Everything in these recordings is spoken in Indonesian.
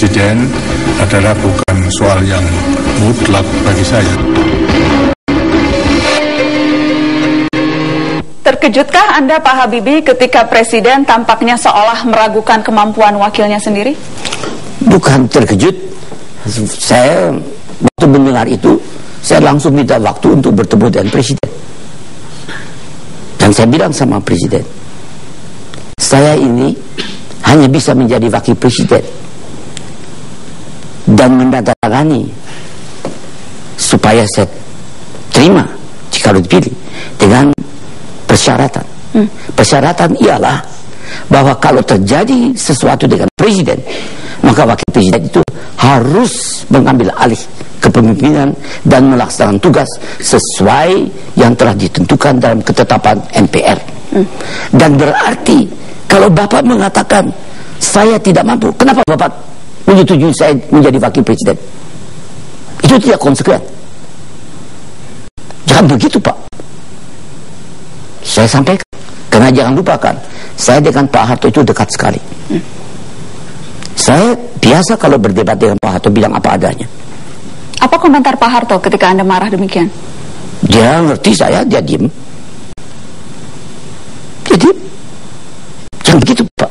presiden adalah bukan soal yang mutlak bagi saya. Terkejutkah Anda, Pak Habibie, ketika Presiden tampaknya seolah meragukan kemampuan wakilnya sendiri? Bukan terkejut. Saya waktu mendengar itu, saya langsung minta waktu untuk bertemu dengan Presiden. Dan saya bilang sama Presiden, saya ini hanya bisa menjadi wakil Presiden dan menandatangani supaya saya terima jika dipilih dengan persyaratan. Persyaratan ialah bahwa kalau terjadi sesuatu dengan presiden, maka wakil presiden itu harus mengambil alih kepemimpinan dan melaksanakan tugas sesuai yang telah ditentukan dalam ketetapan MPR. Dan berarti kalau Bapak mengatakan saya tidak mampu, kenapa Bapak menyetujui saya menjadi wakil presiden? Itu tidak konsekuen. Jangan begitu, Pak. Saya sampaikan, karena jangan lupakan, saya dengan Pak Harto itu dekat sekali. Saya biasa kalau berdebat dengan Pak Harto bilang apa adanya. Apa komentar Pak Harto ketika Anda marah demikian? Dia ngerti saya, dia diem. Jadi, jangan begitu, Pak.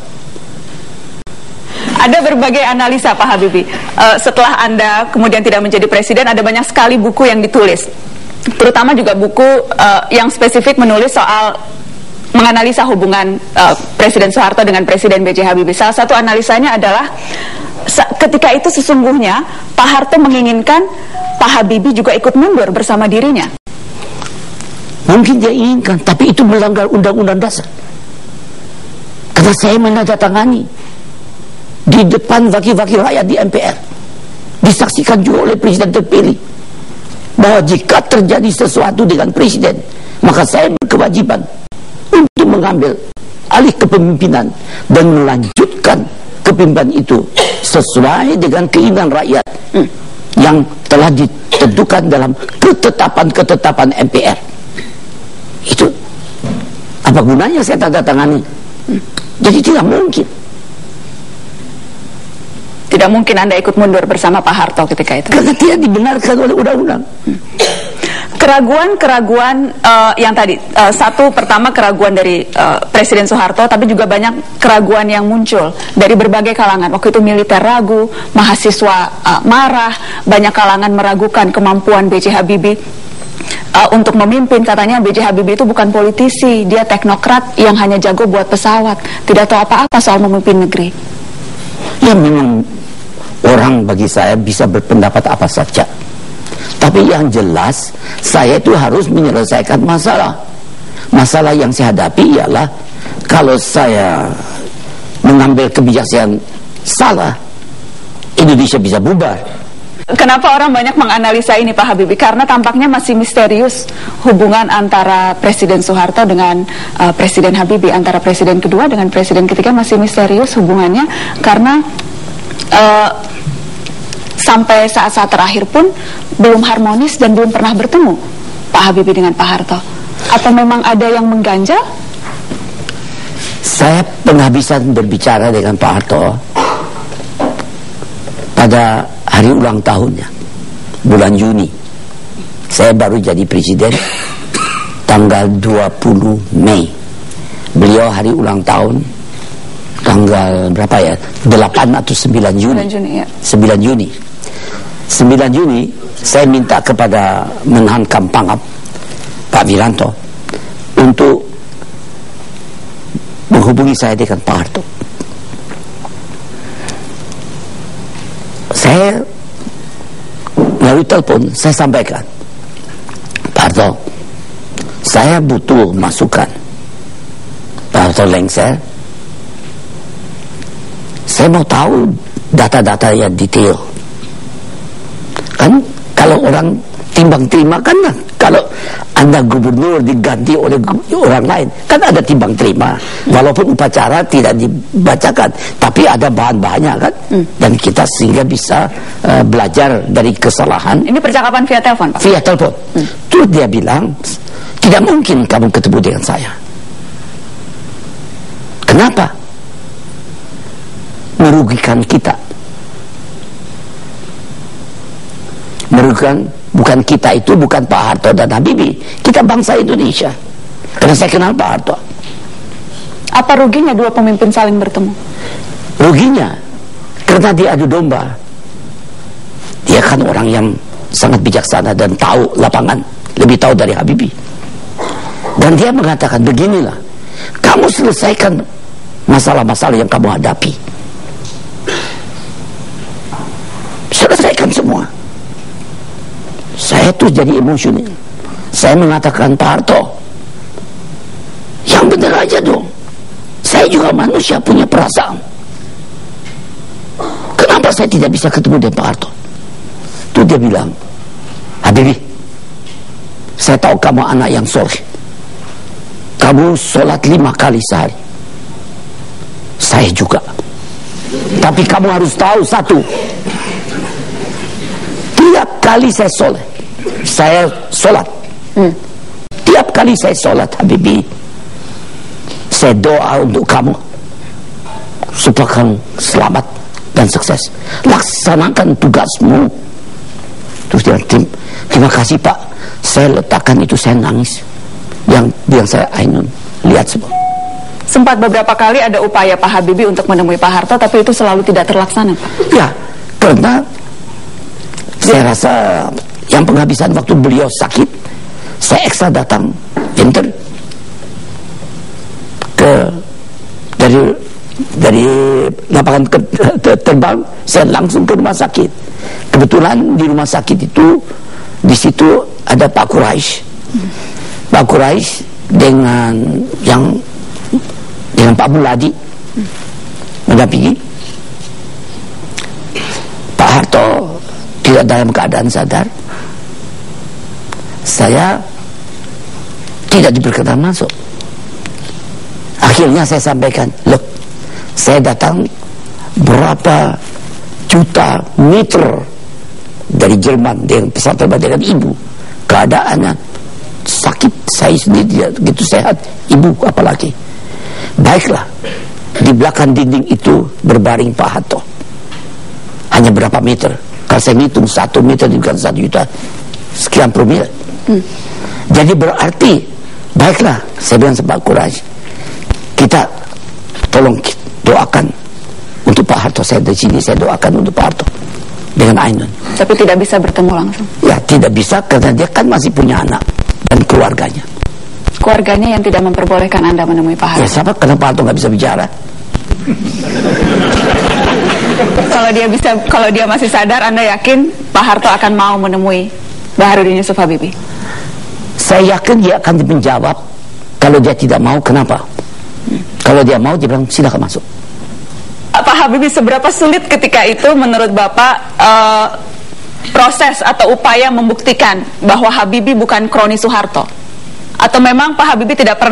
Ada berbagai analisa, Pak Habibie. Setelah Anda kemudian tidak menjadi presiden, ada banyak sekali buku yang ditulis. Terutama juga buku yang spesifik menulis soal menganalisa hubungan Presiden Soeharto dengan Presiden B.J. Habibie. Salah satu analisanya adalah ketika itu sesungguhnya Pak Harto menginginkan Pak Habibie juga ikut mundur bersama dirinya. Mungkin dia inginkan, tapi itu melanggar Undang-Undang Dasar. Karena saya menandatangani di depan wakil-wakil rakyat di MPR, disaksikan juga oleh Presiden terpilih, bahwa jika terjadi sesuatu dengan presiden, maka saya berkewajiban untuk mengambil alih kepemimpinan dan melanjutkan kepemimpinan itu sesuai dengan keinginan rakyat yang telah ditentukan dalam ketetapan-ketetapan MPR. Itu apa gunanya saya tanda tangani? Jadi tidak mungkin. Tidak mungkin Anda ikut mundur bersama Pak Harto ketika itu. Karena tidak dibenarkan oleh undang-undang. Keraguan-keraguan yang tadi, satu pertama keraguan dari Presiden Soeharto, tapi juga banyak keraguan yang muncul dari berbagai kalangan. Waktu itu militer ragu, mahasiswa marah, banyak kalangan meragukan kemampuan B.J. Habibie untuk memimpin. Katanya B.J. Habibie itu bukan politisi, dia teknokrat yang hanya jago buat pesawat, tidak tahu apa-apa soal memimpin negeri. Ya memang orang bagi saya bisa berpendapat apa saja, tapi yang jelas saya itu harus menyelesaikan masalah. Masalah yang saya hadapi ialah kalau saya mengambil kebijakan salah, Indonesia bisa bubar. Kenapa orang banyak menganalisa ini, Pak Habibie? Karena tampaknya masih misterius hubungan antara Presiden Soeharto dengan Presiden Habibie, antara Presiden kedua dengan Presiden ketiga masih misterius hubungannya, karena sampai saat-saat terakhir pun belum harmonis dan belum pernah bertemu Pak Habibie dengan Pak Harto. Atau memang ada yang mengganjal? Saya penghabisan berbicara dengan Pak Harto pada hari ulang tahunnya, bulan Juni. Saya baru jadi presiden tanggal 20 Mei. Beliau hari ulang tahun tanggal berapa ya? 8 atau 9 Juni. 9 Juni, ya. 9 Juni. 9 Juni saya minta kepada Menhan Pangap Pak Wiranto untuk menghubungi saya dengan Pak Harto. Saya melalui telepon saya sampaikan, Pak Harto, saya butuh masukan. Pak Harto lengser, saya mau tahu data-data yang detail. Kan kalau orang timbang terima kan, kalau Anda gubernur diganti oleh orang lain kan ada timbang terima, walaupun upacara tidak dibacakan, tapi ada bahan-bahannya kan, dan kita sehingga bisa belajar dari kesalahan. Ini percakapan via telepon, Pak? Via telepon. Terus dia bilang, tidak mungkin kamu ketemu dengan saya. Kenapa? Merugikan kita. bukan kita itu, bukan Pak Harto dan Habibie. Kita bangsa Indonesia. Karena saya kenal Pak Harto. Apa ruginya dua pemimpin saling bertemu? Ruginya karena dia adu domba. Dia kan orang yang sangat bijaksana dan tahu lapangan, lebih tahu dari Habibie. Dan dia mengatakan, beginilah, kamu selesaikan masalah-masalah yang kamu hadapi, selesaikan semua. Saya tuh jadi emosional. Saya mengatakan, Pak Harto, yang benar aja dong, saya juga manusia, punya perasaan. Kenapa saya tidak bisa ketemu dengan Pak Harto? Itu dia bilang, Habibie, saya tahu kamu anak yang soleh, kamu sholat 5 kali sehari, saya juga. Tapi kamu harus tahu satu, tiap kali saya sholat, tiap kali saya sholat, Habibie, saya doa untuk kamu supaya kamu selamat dan sukses, laksanakan tugasmu. Terus dia, terima kasih Pak, saya letakkan itu, saya nangis, yang saya Ainun lihat semua. Sempat beberapa kali ada upaya Pak Habibie untuk menemui Pak Harto, tapi itu selalu tidak terlaksana, Pak. Ya, karena saya rasa yang penghabisan waktu beliau sakit, saya ekstra datang winter dari lapangan terbang, saya langsung ke rumah sakit. Kebetulan di rumah sakit itu, di situ ada Pak Quraisy. Pak Quraisy dengan Pak Muladi mendampingi. Pak Harto tidak dalam keadaan sadar. Saya tidak diperkenan masuk. Akhirnya saya sampaikan, loh, saya datang berapa juta meter dari Jerman dengan pesawat terbang dengan ibu, keadaannya sakit, saya sendiri tidak begitu sehat, ibu apalagi. Baiklah, di belakang dinding itu berbaring Pak Harto, hanya berapa meter, kalau saya hitung 1 meter juga 1 juta sekian promil. Jadi berarti, baiklah, saya bilang sama Pak Quraisy, kita tolong doakan untuk Pak Harto. Saya di sini, saya doakan untuk Pak Harto dengan Ainun. Tapi tidak bisa bertemu langsung? Ya, tidak bisa karena dia kan masih punya anak dan keluarganya. Keluarganya yang tidak memperbolehkan Anda menemui Pak Harto? Ya, siapa? Karena Pak Harto nggak bisa bicara. Kalau dia masih sadar, Anda yakin Pak Harto akan mau menemui Baharudin Yusuf Habibie? Saya yakin dia akan menjawab. Kalau dia tidak mau, kenapa? Kalau dia mau, dia bilang silakan masuk. Pak Habibie, seberapa sulit ketika itu menurut Bapak proses atau upaya membuktikan bahwa Habibie bukan kroni Soeharto? Atau memang Pak Habibie tidak pernah